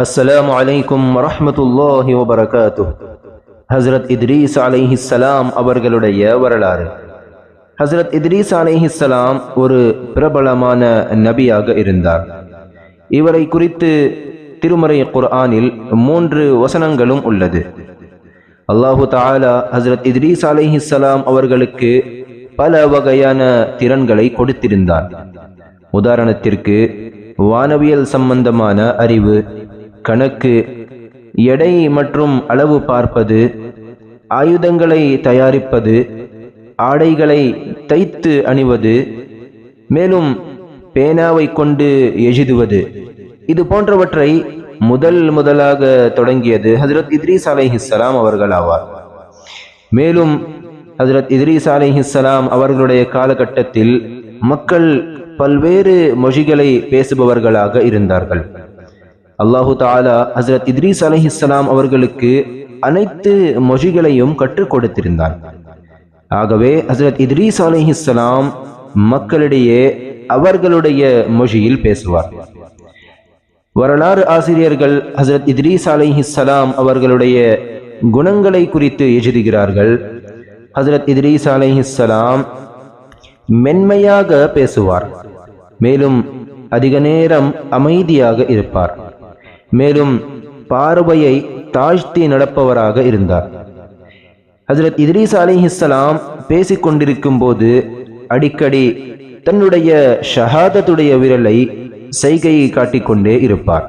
அஸ்ஸலாமு அலைக்கும் வரஹ்மத்துல்லாஹி வபரகாத்துஹ். ஹஸ்ரத் இத்ரீஸ் அலைஹிஸ்ஸலாம் அவர்களுடைய வரலாறு. ஹஸ்ரத் இத்ரீஸ் அலைஹிஸ்ஸலாம் ஒரு பிரபலமான நபியாக இருந்தார். இவரை குறித்து திருமறை குர்ஆனில் 3 வசனங்களும் உள்ளது. அல்லாஹு தஆலா ஹஸ்ரத் இத்ரீஸ் அலைஹிஸ்ஸலாம் அவர்களுக்கு பல வகையான திறன்களை கொடுத்திருந்தார். உதாரணத்திற்கு வானவியல் சம்பந்தமான அறிவு, கணக்கு, எடை மற்றும் அளவு பார்ப்பது, ஆயுதங்களை தயாரிப்பது, ஆடைகளை தைத்து அணிவது, மேலும் பேனாவை கொண்டு எழுதுவது, இது போன்றவற்றை முதலாக தொடங்கியது ஹஜ்ரத் இத்ரீஸ் அலைஹிஸ்ஸலாம் அவர்கள் ஆவார். மேலும் ஹஜ்ரத் இத்ரீஸ் அலைஹிஸ்ஸலாம் அவர்களுடைய காலகட்டத்தில் மக்கள் பல்வேறு மொழிகளை பேசுபவர்களாக இருந்தார்கள். அல்லாஹு தஆலா ஹஸ்ரத் இத்ரீஸ் அலைஹிஸ்ஸலாம் அவர்களுக்கு அனைத்து மொழிகளையும் கற்றுக் கொடுத்திருந்தார். ஆகவே ஹஸ்ரத் இத்ரீஸ் அலைஹிஸ்ஸலாம் மக்களிடையே அவர்களுடைய மொழியில் பேசுவார். வரலாறு ஆசிரியர்கள் ஹஸ்ரத் இத்ரீஸ் அலைஹிஸ்ஸலாம் அவர்களுடைய குணங்களை குறித்து எழுதுகிறார்கள். ஹஸ்ரத் இத்ரீஸ் அலைஹிஸ்ஸலாம் மென்மையாக பேசுவார், மேலும் அதிக நேரம் அமைதியாக இருப்பார், மேலும் பார்வையை தாழ்த்தி நடப்பவராக இருந்தார். ஹஜ்ரத் இத்ரீஸ் அலைஹிஸ்ஸலாம் பேசிக்கொண்டிருக்கும் போது அடிக்கடி தன்னுடைய ஷஹாதத்துடைய விரலை சைகையை காட்டிக்கொண்டே இருப்பார்.